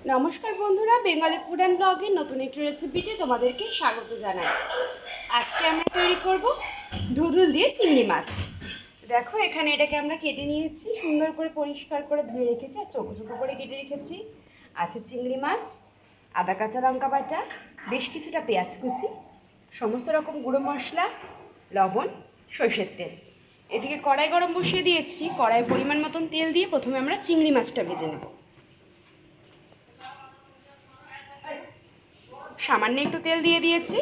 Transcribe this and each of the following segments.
নমস্কার বন্ধুরা, Bengali food and ব্লগের নতুন একটি রেসিপিতে তোমাদেরকে স্বাগত জানাই। আজকে আমরা তৈরি করব ধুধুল দিয়ে চিংড়ি মাছ। দেখো, এখানে এটাকে আমরা কেটে নিয়েছি, সুন্দর করে পরিষ্কার করে ধুয়ে রেখেছি আর চোখো চোখো করে কেটে রেখেছি। আছে চিংড়ি মাছ, আদা কাঁচা লঙ্কা বাটা, বেশ কিছুটা পেঁয়াজ কুচি, সমস্ত রকম গুঁড়ো মশলা, লবণ, সরষের তেল। এদিকে কড়াই গরম বসিয়ে দিয়েছি। কড়াই পরিমাণ মতন তেল দিয়ে প্রথমে আমরা চিংড়ি মাছটা ভেজে নেব। সামান্য একটু তেল দিয়ে দিয়েছি।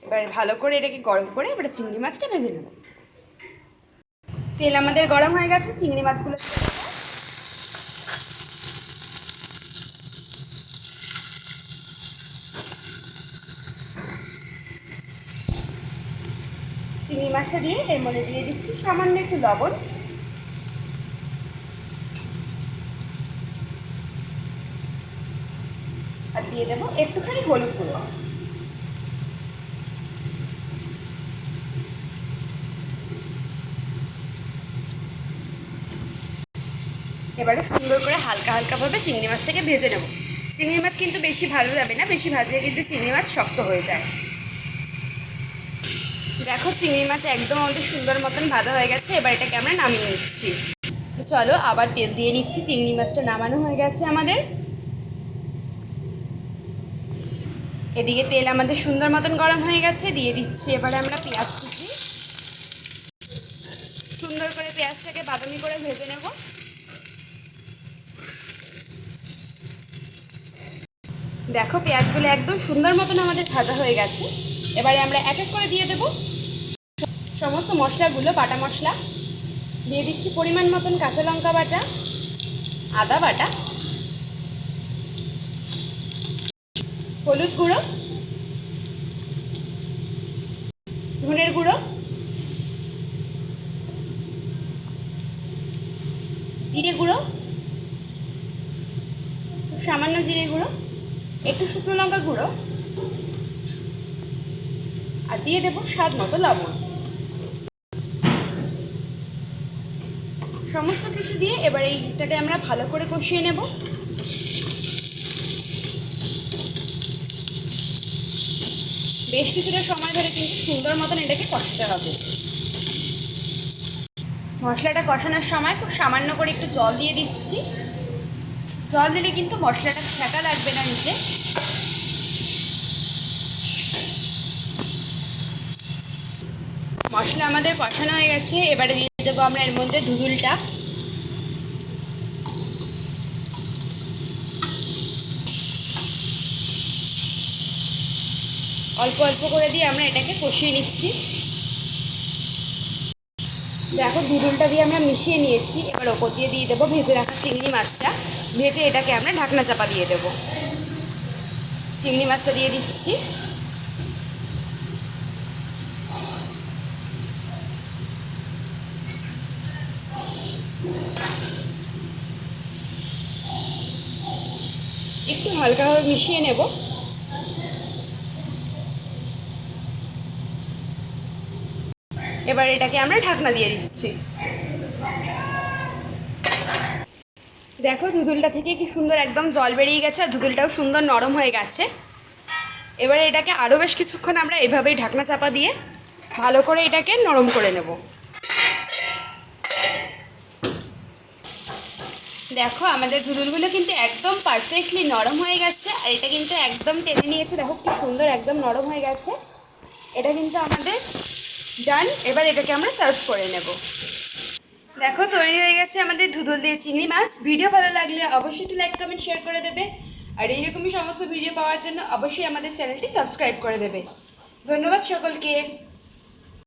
এবার ভালো করে এটাকে গরম করে এবারে চিংড়ি মাছটা ভেজে নেব। তেল আমাদের গরম হয়ে গেছে, চিংড়ি মাছগুলো চিংড়ি মাছটা দিয়ে এর মধ্যে দিয়ে দিচ্ছি সামান্য একটু লবণ, আর দিয়ে দেবো একটুখানি হলুদ গুঁড়ো। এবারে সুন্দর করে হালকা হালকাভাবে চিংড়ি মাছটাকে ভেজে নেব। চিংড়ি মাছ কিন্তু বেশি ভালো যাবে না, বেশি ভাজলে কিন্তু চিংড়ি মাছ শক্ত হয়ে যায়। দেখো, চিংড়ি মাছ একদম আমাদের সুন্দর মতন ভাজা হয়ে গেছে। এবার এটাকে আমরা নামিয়ে নিচ্ছি। তো চলো আবার তেল দিয়ে নিচ্ছি। চিংড়ি মাছটা নামানো হয়ে গেছে আমাদের। এদিকে তেল আমাদের সুন্দর মতন গরম হয়ে গেছে, দিয়ে দিচ্ছি এবারে আমরা পেঁয়াজ কুচি। সুন্দর করে পেঁয়াজটাকে বাদামি করে ভেজে নেব। দেখো, পেঁয়াজগুলো একদম সুন্দর মতন আমাদের ভাজা হয়ে গেছে। এবারে আমরা এক এক করে দিয়ে দেব সমস্ত মশলাগুলো। বাটা মশলা দিয়ে দিচ্ছি পরিমাণ মতন কাঁচা লঙ্কা বাটা, আদা বাটা, হলুদ গুঁড়ো, ধনের গুঁড়ো, জিরে গুঁড়ো, সামান্য জিরে গুঁড়ো, একটু শুকনো লঙ্কা গুঁড়ো, আর দিয়ে দেবো স্বাদ মতো লবণ। সমস্ত কিছু দিয়ে এবার এইটাকে আমরা ভালো করে কষিয়ে নেব। বেশ কিছুটা সময় ধরে কিন্তু সুন্দর মতন এটাকে কষাতে হবে। মশলাটা কষানোর সময় খুব সামান্য করে একটু জল দিয়ে দিচ্ছি। জল দিলে কিন্তু মশলাটা ছ্যাঁকা লাগবে না নিচে। মশলা আমাদের কষানো হয়ে গেছে। এবারে দিয়ে দেবো আমরা এর মধ্যে ধুধুলটা। অল্প অল্প করে দিয়ে আমরা এটাকে কষিয়ে নিচ্ছি। দেখো, ধুধুলটা দিয়ে আমরা মিশিয়ে নিয়েছি। এবার ওপর দিয়ে দিয়ে দেবো ভেজে রাখা চিংড়ি মাছটা। ভেজে এটাকে আমরা ঢাকনা চাপা দিয়ে দেবো। চিংড়ি মাছটা দিয়ে দিচ্ছি। একটু হালকাভাবে মিশিয়ে নেব। এবার এটাকে আমরা ঢাকনা দিয়ে দিচ্ছি। দেখো, ধুধুলটা থেকে কি সুন্দর একদম জল বেরিয়ে গেছে, আর ধুধুলটাও সুন্দর নরম হয়ে গেছে। এবারে এটাকে আরও বেশ কিছুক্ষণ আমরা এভাবেই ঢাকনা চাপা দিয়ে ভালো করে এটাকে নরম করে নেব। দেখো, আমাদের ধুধুলগুলো কিন্তু একদম পারফেক্টলি নরম হয়ে গেছে, আর এটা কিন্তু একদম টেনে নিয়েছে। দেখো কি সুন্দর একদম নরম হয়ে গেছে। এটা কিন্তু আমাদের ডান। এবার এটাকে আমরা সার্ভ করে নেব। দেখো, তৈরি হয়ে গেছে আমাদের ধুধুল দিয়ে চিংড়ি মাছ। ভিডিও ভালো লাগলে অবশ্যই একটু লাইক কমেন্ট শেয়ার করে দেবে, আর এইরকমই সমস্ত ভিডিও পাওয়ার জন্য অবশ্যই আমাদের চ্যানেলটি সাবস্ক্রাইব করে দেবে। ধন্যবাদ সকলকে।